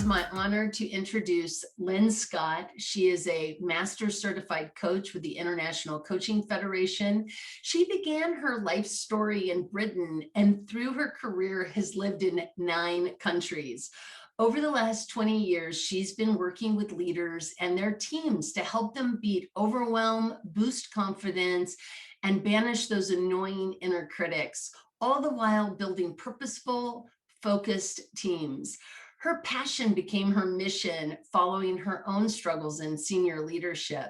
is my honor to introduce Lynn Scott. She is a master certified coach with the International Coaching Federation. She began her life story in Britain and through her career has lived in 9 countries. Over the last 20 years, she's been working with leaders and their teams to help them beat overwhelm, boost confidence, and banish those annoying inner critics, all the while building purposeful, focused teams. Her passion became her mission following her own struggles in senior leadership.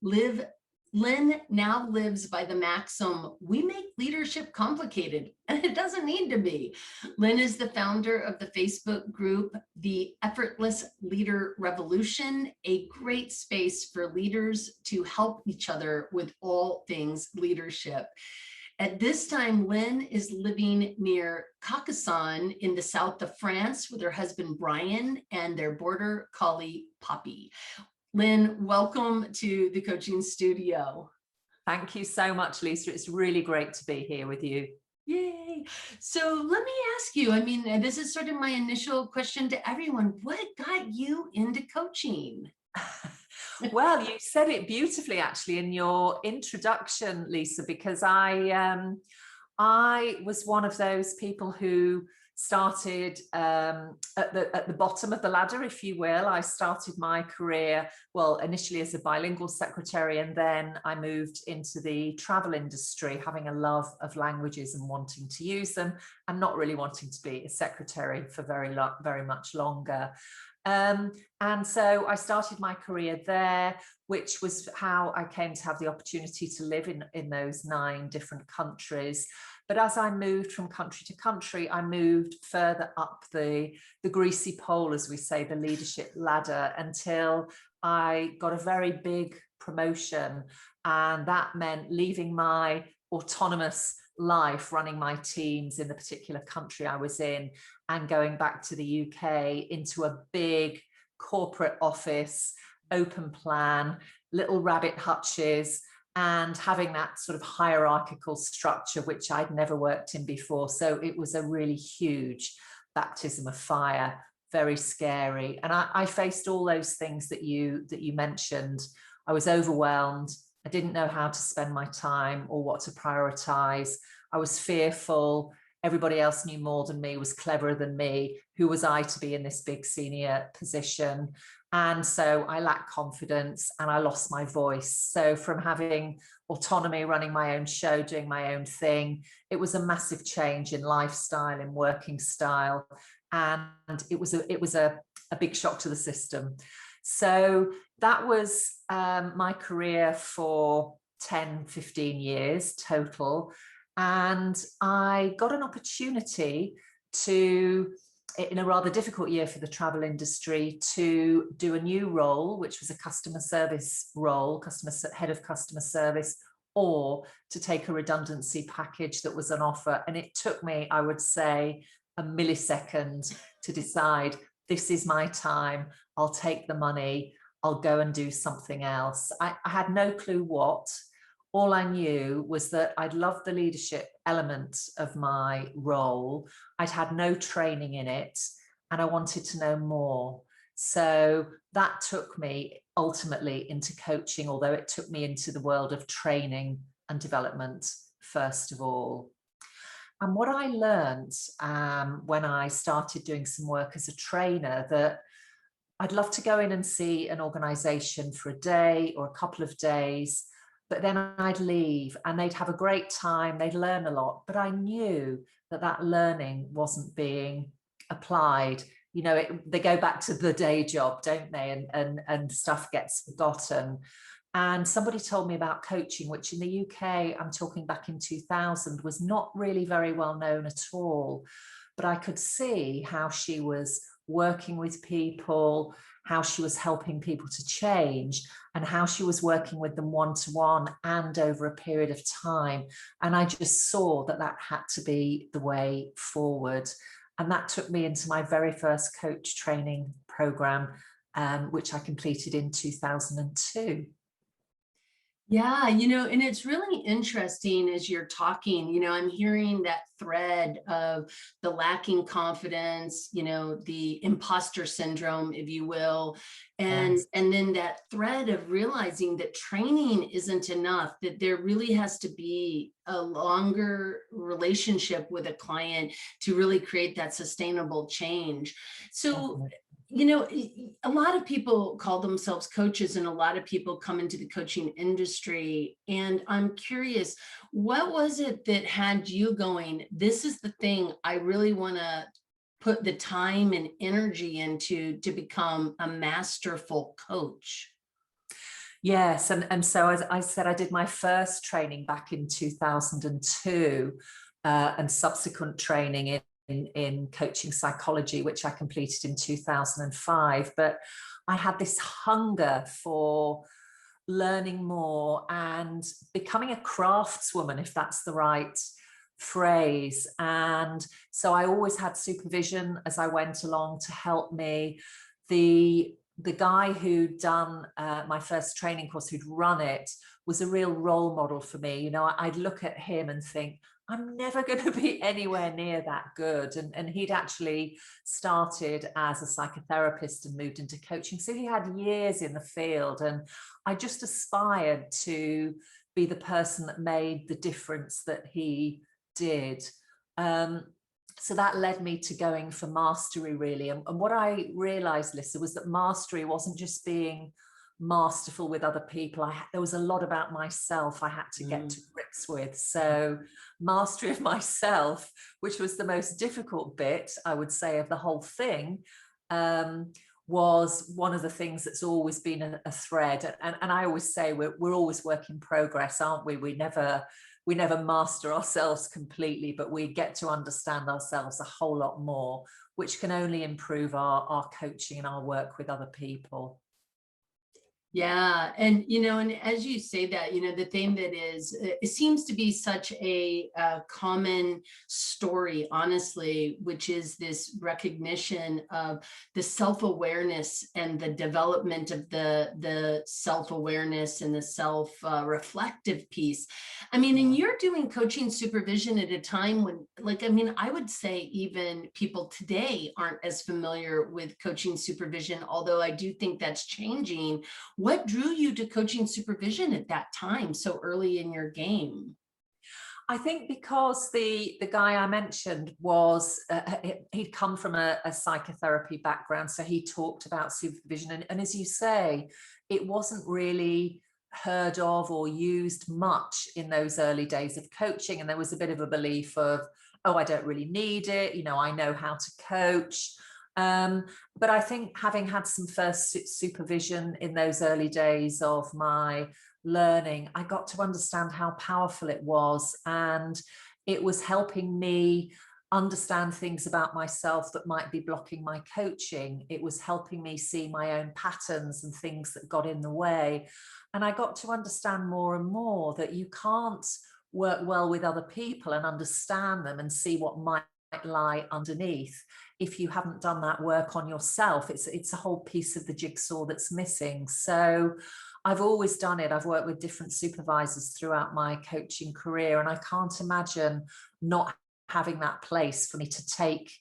Lynn now lives by the maxim, we make leadership complicated, and it doesn't need to be. Lynn is the founder of the Facebook group, The Effortless Leader Revolution, a great space for leaders to help each other with all things leadership. At this time, Lynn is living near Carcassonne in the south of France with her husband, Brian, and their border collie, Poppy. Lynn, welcome to the coaching studio. Thank you so much, Lyssa. It's really great to be here with you. Yay. So let me ask you, I mean, this is sort of my initial question to everyone. What got you into coaching? Well, you said it beautifully, actually, in your introduction, Lyssa, because I was one of those people who started at the bottom of the ladder, if you will. I started my career, well, initially as a bilingual secretary, and then I moved into the travel industry, having a love of languages and wanting to use them, and not really wanting to be a secretary for very much longer. And so I started my career there, which was how I came to have the opportunity to live in those 9 different countries. But as I moved from country to country, I moved further up the greasy pole, as we say, the leadership ladder, until I got a very big promotion. And that meant leaving my autonomous life, running my teams in the particular country I was in, and going back to the UK into a big corporate office, open plan, little rabbit hutches, and having that sort of hierarchical structure, which I'd never worked in before. So it was a really huge baptism of fire, very scary. And I faced all those things that you mentioned. I was overwhelmed. I didn't know how to spend my time or what to prioritize. I was fearful. Everybody else knew more than me, was cleverer than me. Who was I to be in this big senior position? And so I lacked confidence and I lost my voice. So from having autonomy, running my own show, doing my own thing, it was a massive change in lifestyle, in working style. And it was a big shock to the system. So that was my career for 10, 15 years total. And I got an opportunity to, in a rather difficult year for the travel industry, to do a new role, which was a customer service role, head of customer service, or to take a redundancy package that was on offer. And it took me, I would say, a millisecond to decide, this is my time. I'll take the money. I'll go and do something else. I had no clue what. All I knew was that I'd loved the leadership element of my role. I'd had no training in it, and I wanted to know more. So that took me ultimately into coaching, although it took me into the world of training and development first of all. And what I learned when I started doing some work as a trainer, that I'd love to go in and see an organization for a day or a couple of days, but then I'd leave and they'd have a great time, they'd learn a lot, but I knew that that learning wasn't being applied. You know, they go back to the day job, don't they? And stuff gets forgotten. And somebody told me about coaching, which in the UK, I'm talking back in 2000, was not really very well known at all. But I could see how she was working with people, how she was helping people to change, and how she was working with them one-to-one and over a period of time. And I just saw that that had to be the way forward. And that took me into my very first coach training program, which I completed in 2002. Yeah, and it's really interesting as you're talking, I'm hearing that thread of the lacking confidence, the imposter syndrome, if you will, and Yes. and then that thread of realizing that training isn't enough, that there really has to be a longer relationship with a client to really create that sustainable change. So Definitely. a lot of people call themselves coaches and a lot of people come into the coaching industry. And I'm curious, what was it that had you going, this is the thing I really want to put the time and energy into to become a masterful coach? Yes, and so as I said, I did my first training back in 2002, and subsequent training in coaching psychology, which I completed in 2005. But I had this hunger for learning more and becoming a craftswoman, if that's the right phrase. And so I always had supervision as I went along to help me. The guy who'd done my first training course, who'd run it, was a real role model for me. I'd look at him and think, I'm never going to be anywhere near that good. And he'd actually started as a psychotherapist and moved into coaching. So he had years in the field. And I just aspired to be the person that made the difference that he did. So that led me to going for mastery, really. And what I realized, Lyssa, was that mastery wasn't just being masterful with other people. There was a lot about myself I had to get to grips with. So mastery of myself, which was the most difficult bit, I would say, of the whole thing, was one of the things that's always been a thread. And I always say we're always work in progress, aren't we? We never master ourselves completely, but we get to understand ourselves a whole lot more, which can only improve our coaching and our work with other people. Yeah. And as you say that, the thing that is, it seems to be such a common story, honestly, which is this recognition of the self-awareness and the development of the self-awareness and the self-reflective piece. I mean, and you're doing coaching supervision at a time when, I would say even people today aren't as familiar with coaching supervision, although I do think that's changing. What drew you to coaching supervision at that time, so early in your game? I think because the guy I mentioned was, he'd come from a psychotherapy background, so he talked about supervision. And as you say, it wasn't really heard of or used much in those early days of coaching. And there was a bit of a belief of, oh, I don't really need it. I know how to coach. But I think having had some first supervision in those early days of my learning, I got to understand how powerful it was. And it was helping me understand things about myself that might be blocking my coaching. It was helping me see my own patterns and things that got in the way. And I got to understand more and more that you can't work well with other people and understand them and see what might lie underneath if you haven't done that work on yourself. It's a whole piece of the jigsaw that's missing. So I've always done it. I've worked with different supervisors throughout my coaching career, and I can't imagine not having that place for me to take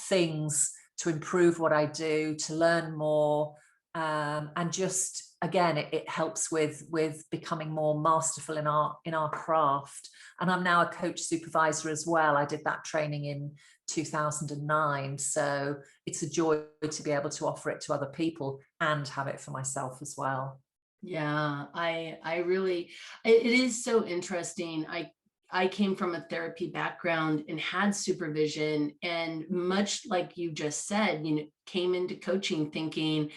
things to improve what I do, to learn more, and just, again, it helps with becoming more masterful in our craft. And I'm now a coach supervisor as well. I did that training in 2009. So it's a joy to be able to offer it to other people and have it for myself as well. Yeah, I really, it is so interesting. I came from a therapy background and had supervision, and much like you just said, came into coaching thinking,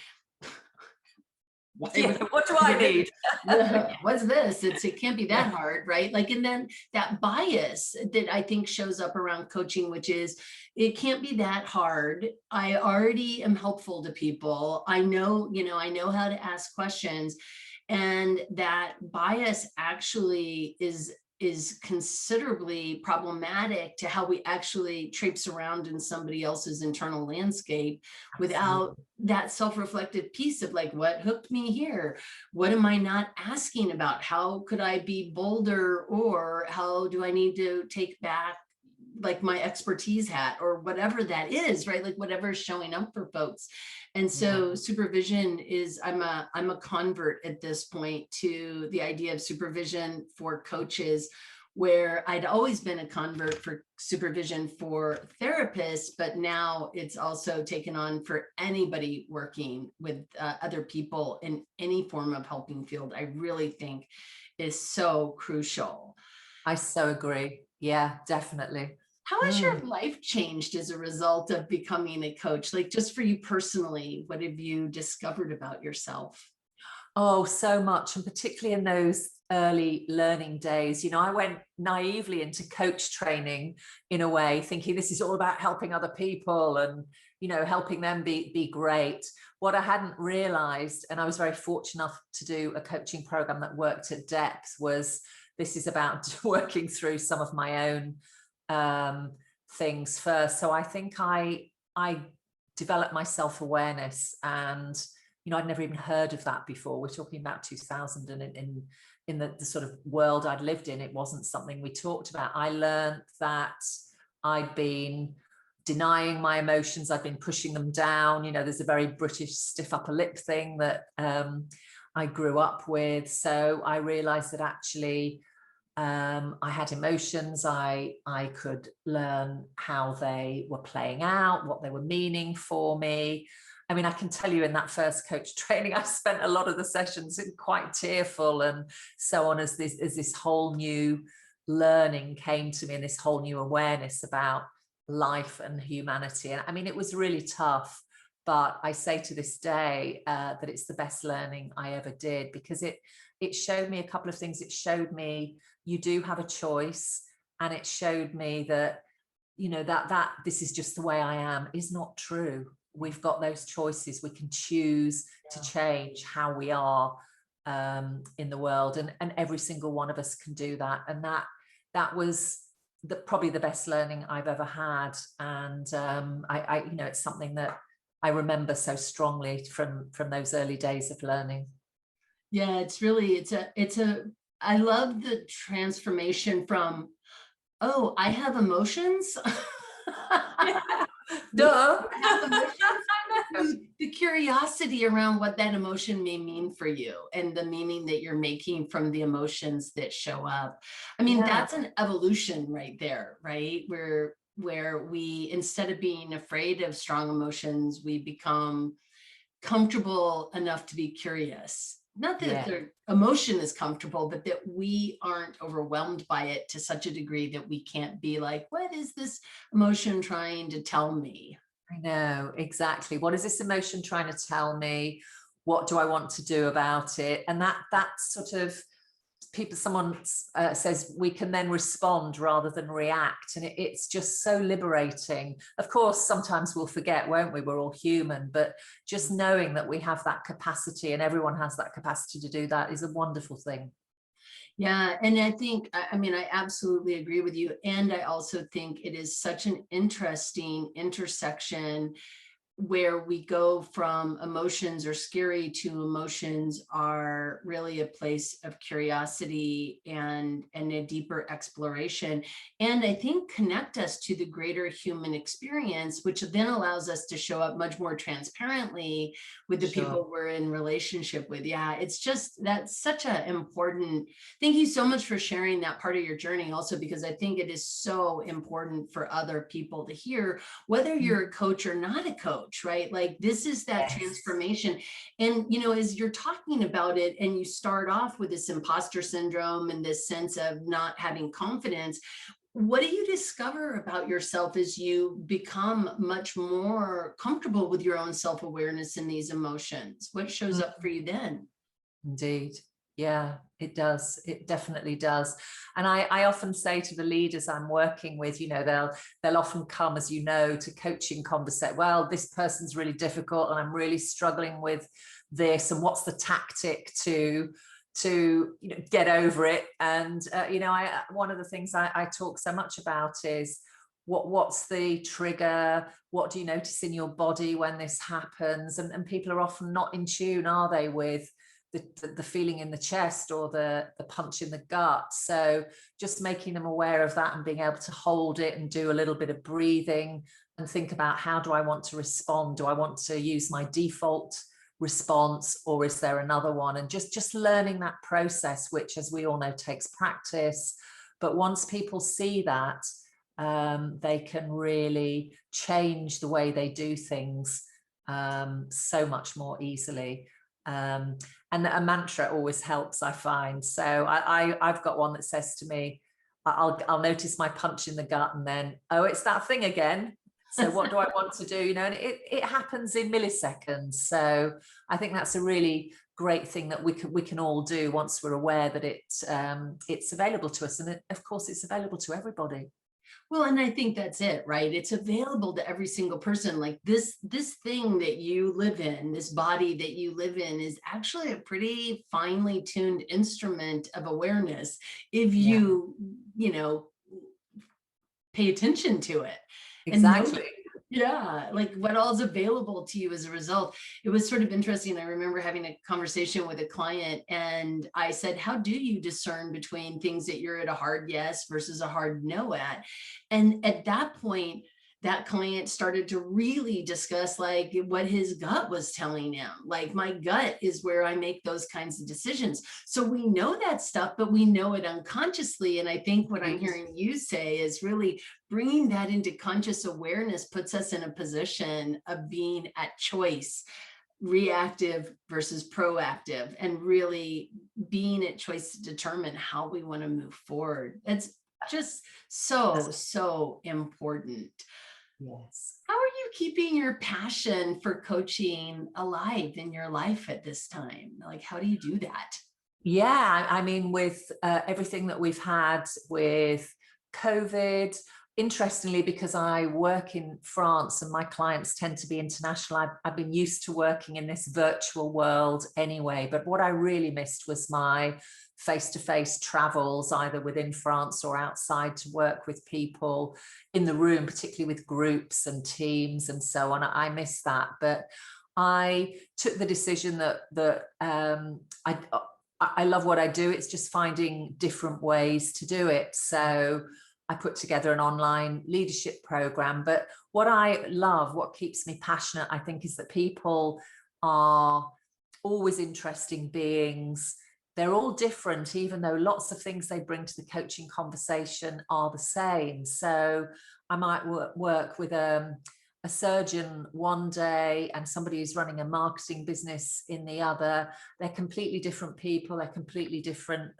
Yeah, what do I need? what's this? It can't be that hard, right? And then that bias that I think shows up around coaching, which is it can't be that hard. I already am helpful to people. I know how to ask questions. And that bias actually is is considerably problematic to how we actually traipse around in somebody else's internal landscape without that self-reflective piece of like, what hooked me here? What am I not asking about? How could I be bolder? Or how do I need to take back like my expertise hat or whatever that is, right? Like whatever's showing up for folks. And so supervision is, I'm a convert at this point to the idea of supervision for coaches, where I'd always been a convert for supervision for therapists, but now it's also taken on for anybody working with other people in any form of helping field. I really think is so crucial. I so agree. Yeah, definitely. How has your life changed as a result of becoming a coach? Like just for you personally, what have you discovered about yourself? Oh, so much. And particularly in those early learning days, you know, I went naively into coach training in a way, thinking this is all about helping other people and, you know, helping them be great. What I hadn't realized, and I was very fortunate enough to do a coaching program that worked at depth, was this is about working through some of my own things first. So I think I developed my self-awareness, and you know, I'd never even heard of that before. We're talking about 2000, and in the sort of world I'd lived in, it wasn't something we talked about. I learned that I'd been denying my emotions, I'd been pushing them down. You know, there's a very British stiff upper lip thing that I grew up with. So I realized that actually I had emotions. I could learn how they were playing out, what they were meaning for me. I mean, I can tell you in that first coach training, I spent a lot of the sessions quite tearful and so on, as this whole new learning came to me and this whole new awareness about life and humanity. And I mean, it was really tough, but I say to this day that it's the best learning I ever did, because it showed me a couple of things. It showed me you do have a choice, and it showed me that, you know, that this is just the way I am is not true. We've got those choices. We can choose to change how we are in the world, and every single one of us can do that. And that was probably the best learning I've ever had. And I you know, it's something that I remember so strongly from those early days of learning. Yeah, it's really, I love the transformation from, oh, I have emotions. Duh. The curiosity around what that emotion may mean for you and the meaning that you're making from the emotions that show up. I mean, that's an evolution right there, right? Where we, instead of being afraid of strong emotions, we become comfortable enough to be curious. Not that their emotion is comfortable, but that we aren't overwhelmed by it to such a degree that we can't be like, what is this emotion trying to tell me? I know, exactly. What is this emotion trying to tell me? What do I want to do about it? And that sort of someone says we can then respond rather than react. And it's just so liberating. Of course, sometimes we'll forget, won't we? We're all human, but just knowing that we have that capacity, and everyone has that capacity to do that, is a wonderful thing. Yeah. And I think, I mean, I absolutely agree with you. And I also think it is such an interesting intersection where we go from emotions are scary to emotions are really a place of curiosity and a deeper exploration. And I think connect us to the greater human experience, which then allows us to show up much more transparently with the people we're in relationship with. Yeah, it's just, that's such an important, thank you so much for sharing that part of your journey also, because I think it is so important for other people to hear, whether you're a coach or not a coach. Right? Like this is that transformation. And, you know, as you're talking about it and you start off with this imposter syndrome and this sense of not having confidence, what do you discover about yourself as you become much more comfortable with your own self-awareness and these emotions? What shows up for you then? Indeed. Yeah, it does. It definitely does. And I often say to the leaders I'm working with, you know, they'll often come, as you know, to coaching conversation. Well, this person's really difficult and I'm really struggling with this. And what's the tactic to to get over it. And one of the things I talk so much about is what's the trigger? What do you notice in your body when this happens? And people are often not in tune, are they, with the feeling in the chest or the punch in the gut. So just making them aware of that and being able to hold it and do a little bit of breathing and think about, how do I want to respond? Do I want to use my default response, or is there another one? And just learning that process, which, as we all know, takes practice. But once people see that, they can really change the way they do things so much more easily. And a mantra always helps, I find. So I've got one that says to me, I'll notice my punch in the gut, and then, oh, it's that thing again. So what do I want to do? And it happens in milliseconds. So I think that's a really great thing that we can all do once we're aware that it's available to us. And of course, it's available to everybody. Well, and I think that's it, right? It's available to every single person. Like this thing that you live in, this body that you live in, is actually a pretty finely tuned instrument of awareness if you, pay attention to it. Exactly. Yeah, like what all's available to you as a result. It was sort of interesting. I remember having a conversation with a client, and I said, how do you discern between things that you're at a hard yes versus a hard no at? And at that point, that client started to really discuss like what his gut was telling him. Like, my gut is where I make those kinds of decisions. So we know that stuff, but we know it unconsciously. And I think what I'm hearing you say is really bringing that into conscious awareness puts us in a position of being at choice, reactive versus proactive, and really being at choice to determine how we want to move forward. It's just so important. Yes. How are you keeping your passion for coaching alive in your life at this time? Like, how do you do that? Yeah, I mean, with everything that we've had with COVID, interestingly, because I work in France and my clients tend to be international, I've been used to working in this virtual world anyway. But what I really missed was my face-to-face travels, either within France or outside, to work with people in the room, particularly with groups and teams and so on. I miss that. But I took the decision that I love what I do. It's just finding different ways to do it. So I put together an online leadership program. But what I love, what keeps me passionate, I think, is that people are always interesting beings. They're all different, even though lots of things they bring to the coaching conversation are the same. So I might work with a surgeon one day and somebody who's running a marketing business in the other. They're completely different people. They're completely different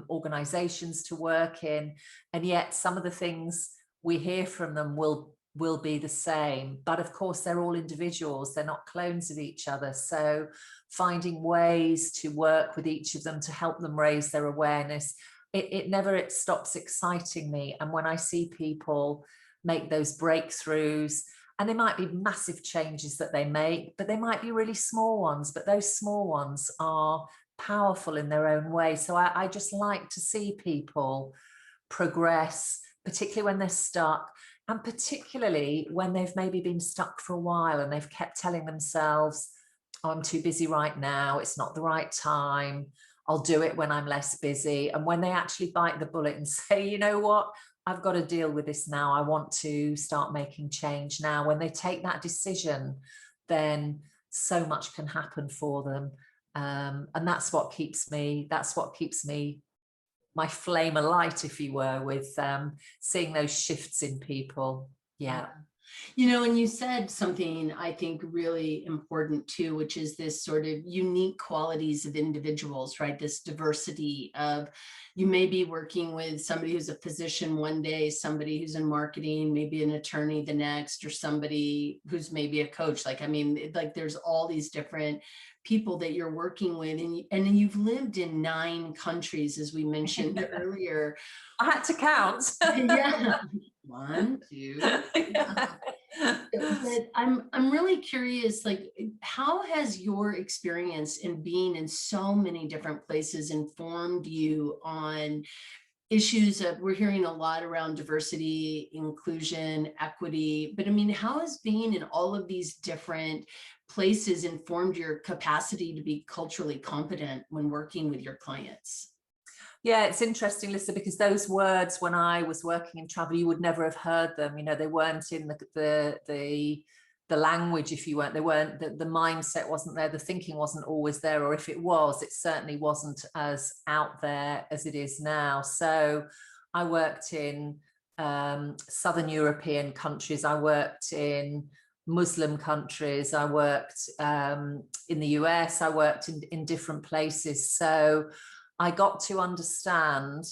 organizations to work in. And yet some of the things we hear from them will be the same. But of course, they're all individuals. They're not clones of each other. So finding ways to work with each of them to help them raise their awareness, it never stops exciting me. And when I see people make those breakthroughs, and they might be massive changes that they make, but they might be really small ones, but those small ones are powerful in their own way. So I just like to see people progress, particularly when they're stuck, and particularly when they've maybe been stuck for a while and they've kept telling themselves, oh, I'm too busy right now, it's not the right time, I'll do it when I'm less busy. And when they actually bite the bullet and say, you know what, I've got to deal with this now, I want to start making change now. When they take that decision, then so much can happen for them. And that's what keeps me, my flame alight, if you were, with seeing those shifts in people. Yeah. And you said something I think really important too, which is this sort of unique qualities of individuals, right? This diversity of, you may be working with somebody who's a physician one day, somebody who's in marketing, maybe an attorney the next, or somebody who's maybe a coach. Like, I mean, like there's all these different people that you're working with, and then you've lived in 9 countries, as we mentioned earlier. I had to count. Yeah. 1, 2. But I'm really curious, like, how has your experience in being in so many different places informed you on issues of, we're hearing a lot around diversity, inclusion, equity, but I mean, how has being in all of these different places informed your capacity to be culturally competent when working with your clients? Yeah, it's interesting, Lyssa, because those words, when I was working in travel, you would never have heard them. You know, they weren't in the language, if you weren't, they weren't, the mindset wasn't there, the thinking wasn't always there, or if it was, it certainly wasn't as out there as it is now. So I worked in Southern European countries, I worked in Muslim countries, I worked in the US, I worked in different places. So I got to understand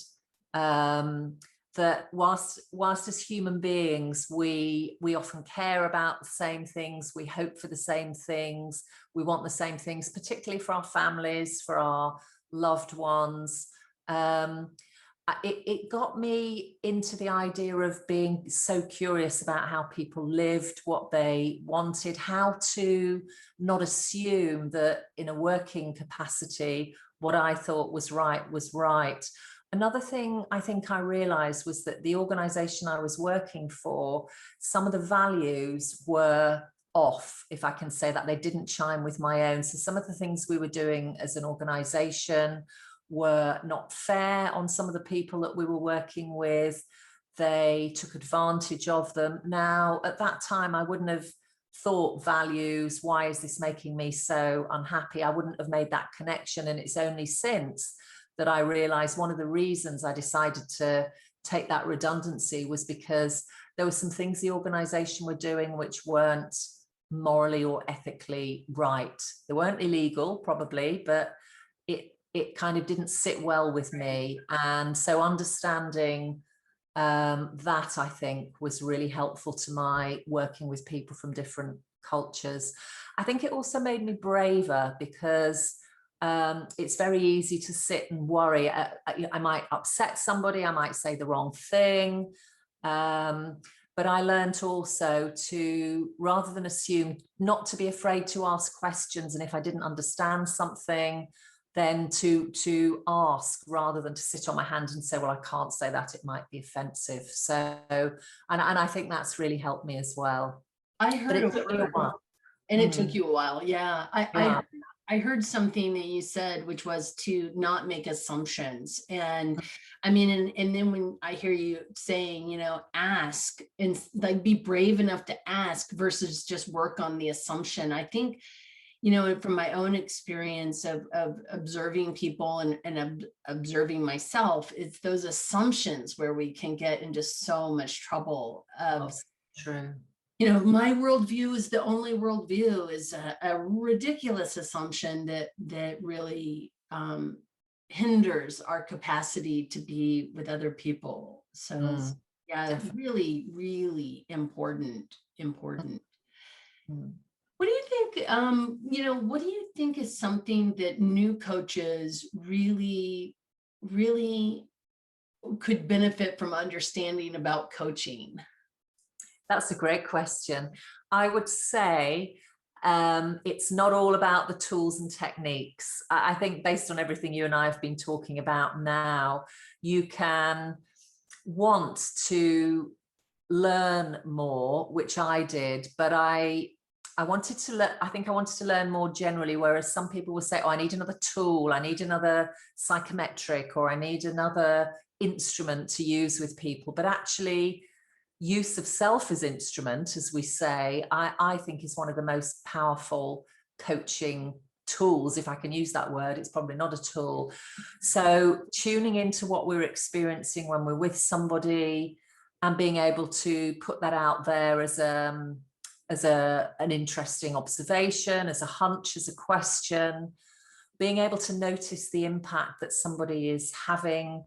that whilst as human beings, we often care about the same things, we hope for the same things, we want the same things, particularly for our families, for our loved ones. It got me into the idea of being so curious about how people lived, what they wanted, how to not assume that in a working capacity, what I thought was right. Another thing I think I realized was that the organization I was working for, some of the values were off, if I can say that. They didn't chime with my own. So some of the things we were doing as an organization were not fair on some of the people that we were working with. They took advantage of them. Now, at that time, I wouldn't have thought values, why is this making me so unhappy? I wouldn't have made that connection. And it's only since that I realized one of the reasons I decided to take that redundancy was because there were some things the organization were doing which weren't morally or ethically right. They weren't illegal, probably, but it kind of didn't sit well with me. And so understanding that, I think, was really helpful to my working with people from different cultures. I think it also made me braver because it's very easy to sit and worry. I might upset somebody, I might say the wrong thing. But I learned also to, rather than assume, not to be afraid to ask questions. And if I didn't understand something, then to ask rather than to sit on my hand and say, well, I can't say that, it might be offensive. So, and I think that's really helped me as well. I heard it took me a while. And it took you a while. Yeah. I heard something that you said, which was to not make assumptions. And I mean, and then when I hear you saying, you know, ask and like be brave enough to ask versus just work on the assumption. I think, you know, from my own experience of observing people and observing myself, it's those assumptions where we can get into so much trouble. True. You know, my worldview is the only worldview is a ridiculous assumption that really hinders our capacity to be with other people. So yeah, definitely. Really, really important. What do you think, you know, what do you think is something that new coaches really, really could benefit from understanding about coaching? That's a great question. I would say it's not all about the tools and techniques. I think based on everything you and I have been talking about now, you can want to learn more, which I did, but I wanted to learn, I think I wanted to learn more generally, whereas some people will say, oh, I need another tool, I need another psychometric, or I need another instrument to use with people. But actually, use of self as instrument, as we say, I think is one of the most powerful coaching tools, if I can use that word. It's probably not a tool. So tuning into what we're experiencing when we're with somebody and being able to put that out there as an interesting observation, as a hunch, as a question, being able to notice the impact that somebody is having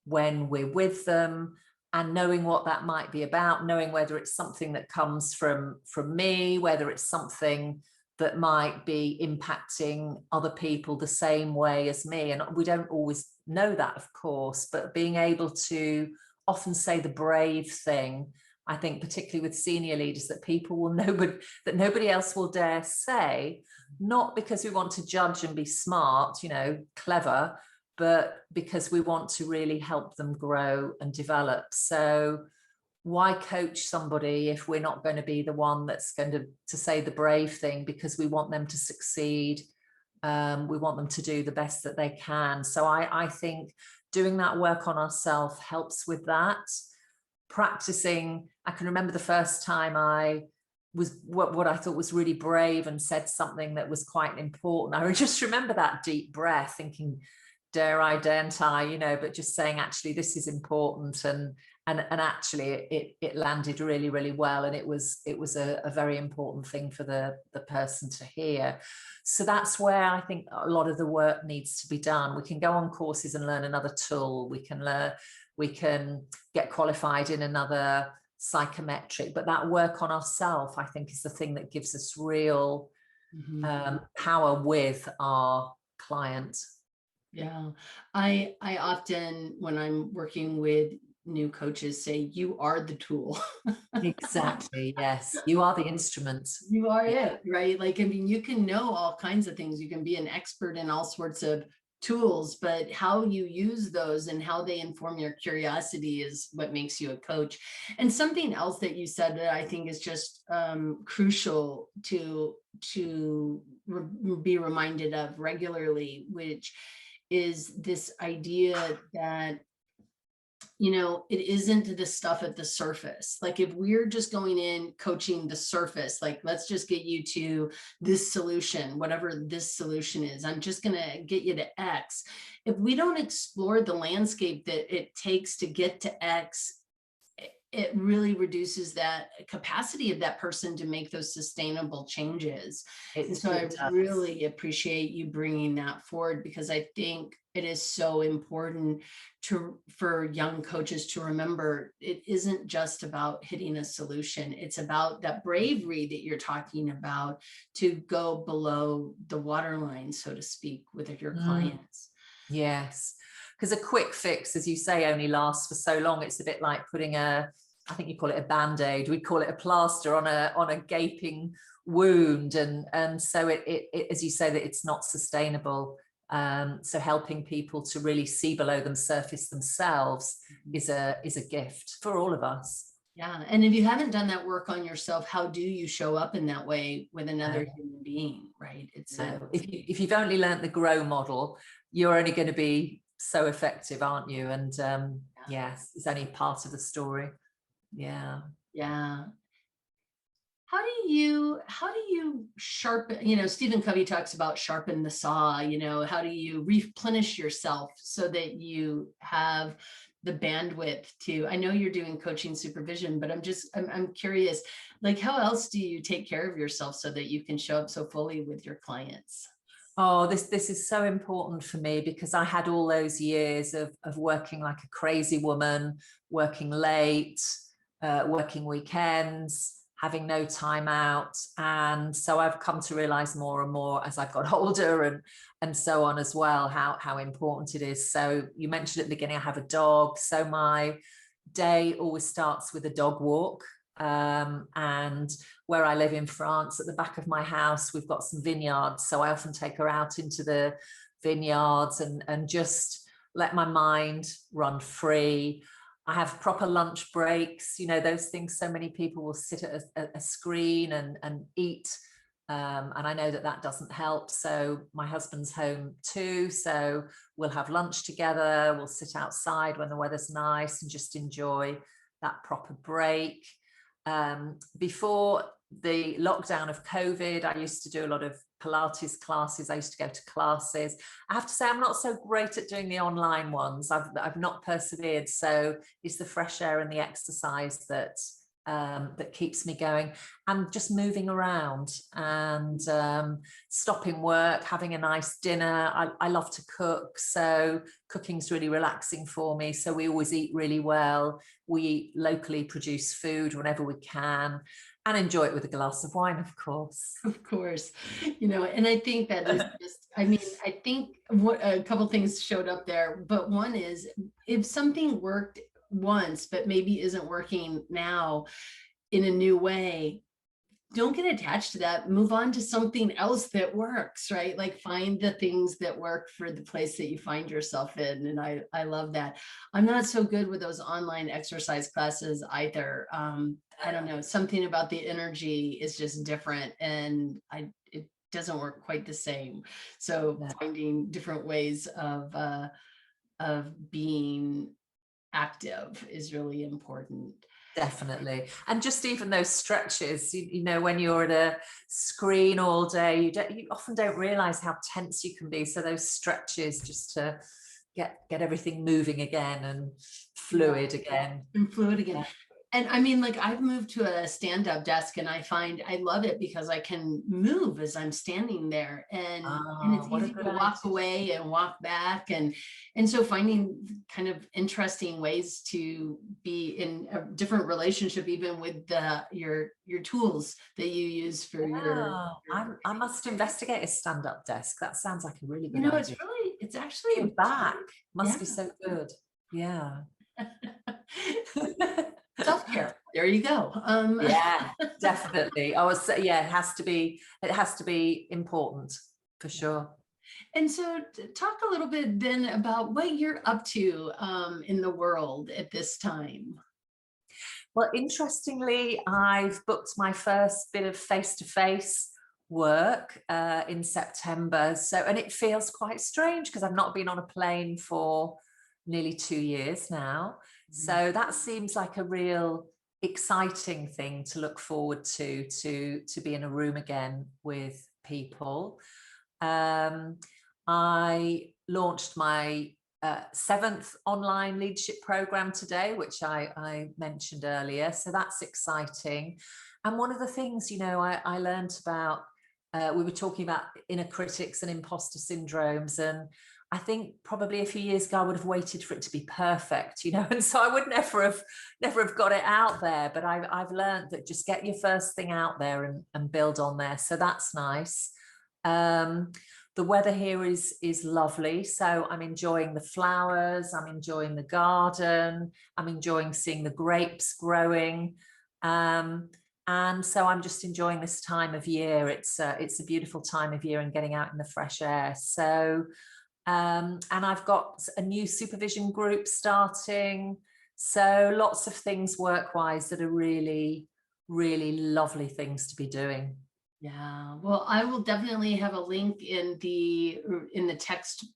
when we're with them, and knowing what that might be about, knowing whether it's something that comes from me, whether it's something that might be impacting other people the same way as me. And we don't always know that, of course, but being able to often say the brave thing I think particularly with senior leaders, that people will know, but that nobody else will dare say, not because we want to judge and be smart, you know, clever, but because we want to really help them grow and develop. So why coach somebody if we're not going to be the one that's going to say the brave thing, because we want them to succeed. We want them to do the best that they can. So I think doing that work on ourselves helps with that. Practicing, I can remember the first time I was what I thought was really brave and said something that was quite important. I just remember that deep breath, thinking, dare I, daren't I, you know, but just saying, actually, this is important. And actually it landed really, really well. And it was a very important thing for the person to hear. So that's where I think a lot of the work needs to be done. We can go on courses and learn another tool. We can get qualified in another psychometric, but that work on ourselves, I think, is the thing that gives us real power with our client. Yeah, I often, when I'm working with new coaches, say, you are the tool. Exactly. Yes, you are the instrument. You are it, right? Like, I mean, you can know all kinds of things. You can be an expert in all sorts of tools, but how you use those and how they inform your curiosity is what makes you a coach. And something else that you said that I think is just crucial to be reminded of regularly, which is this idea that, you know, it isn't the stuff at the surface. Like, if we're just going in coaching the surface, like, let's just get you to this solution, whatever this solution is, I'm just going to get you to X. If we don't explore the landscape that it takes to get to X, it really reduces that capacity of that person to make those sustainable changes. And so I really appreciate you bringing that forward, because I think it is so important for young coaches to remember, it isn't just about hitting a solution. It's about that bravery that you're talking about, to go below the waterline, so to speak, with your clients. Yes, because a quick fix, as you say, only lasts for so long. It's a bit like putting I think you call it a band-aid, we call it a plaster on a gaping wound, and so it as you say, that it's not sustainable. So helping people to really see below the surface themselves is a gift for all of us. Yeah, and if you haven't done that work on yourself, how do you show up in that way with another human being, right? It's if you've only learned the GROW model, you're only going to be so effective, aren't you? And yes, it's only part of the story. Yeah. How do you sharpen, you know, Stephen Covey talks about sharpen the saw, you know, how do you replenish yourself so that you have the bandwidth to, I know you're doing coaching supervision, but I'm curious, like, how else do you take care of yourself so that you can show up so fully with your clients? Oh, this is so important for me, because I had all those years of working like a crazy woman, working late, working weekends, having no time out. And so I've come to realize more and more as I've got older and so on as well, how important it is. So you mentioned at the beginning, I have a dog. So my day always starts with a dog walk. And where I live in France, at the back of my house, we've got some vineyards. So I often take her out into the vineyards and just let my mind run free. I have proper lunch breaks, you know, those things. So many people will sit at a screen and eat. And I know that doesn't help. So my husband's home too. So we'll have lunch together. We'll sit outside when the weather's nice and just enjoy that proper break. Before the lockdown of COVID, I used to do a lot of Pilates classes. I used to go to classes. I have to say, I'm not so great at doing the online ones. I've not persevered. So it's the fresh air and the exercise that keeps me going, and just moving around and stopping work, having a nice dinner. I love to cook, so cooking's really relaxing for me. So we always eat really well. We eat locally produced food whenever we can, and enjoy it with a glass of wine, of course. Of course, you know, and I think that is just, I mean, I think what a couple things showed up there, but one is, if something worked once, but maybe isn't working now in a new way, don't get attached to that. Move on to something else that works, right? Like find the things that work for the place that you find yourself in. And I love that. I'm not so good with those online exercise classes either. I don't know, something about the energy is just different, and it doesn't work quite the same. So finding different ways of being active is really important. Definitely. And just even those stretches, you know, when you're at a screen all day, you often don't realize how tense you can be. So those stretches just to get everything moving again and fluid again. And fluid again. And I mean, like I've moved to a stand-up desk, and I find I love it because I can move as I'm standing there, and it's easy to walk away and walk back, and so finding kind of interesting ways to be in a different relationship, even with your tools that you use for your I must investigate a stand-up desk. That sounds like a really good idea. It's actually back must be so good. Yeah. Self-care. There you go. Yeah, definitely. I was it has to be important for sure. And so talk a little bit then about what you're up to in the world at this time. Well, interestingly, I've booked my first bit of face-to-face work in September. So, and it feels quite strange because I've not been on a plane for nearly 2 years now. So that seems like a real exciting thing to look forward to be in a room again with people. I launched my 7th online leadership program today, which I mentioned earlier. So that's exciting. And one of the things, you know, I learned about, we were talking about inner critics and imposter syndromes, and I think probably a few years ago I would have waited for it to be perfect, you know, and so I would never have got it out there. But I've learned that just get your first thing out there and build on there. So that's nice. The weather here is lovely, so I'm enjoying the flowers, I'm enjoying the garden, I'm enjoying seeing the grapes growing, and so I'm just enjoying this time of year. It's a beautiful time of year and getting out in the fresh air. So and I've got a new supervision group starting, so lots of things work-wise that are really, really lovely things to be doing. Yeah, well, I will definitely have a link in the text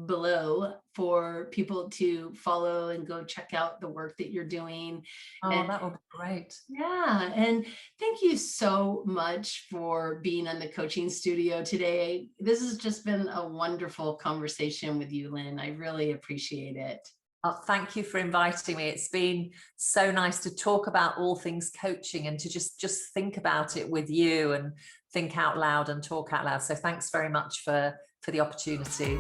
below for people to follow and go check out the work that you're doing. Oh, that would be great. Yeah, and thank you so much for being on the coaching studio today. This has just been a wonderful conversation with you, Lynn. I really appreciate it. Oh, thank you for inviting me. It's been so nice to talk about all things coaching and to just think about it with you and think out loud and talk out loud. So thanks very much for the opportunity.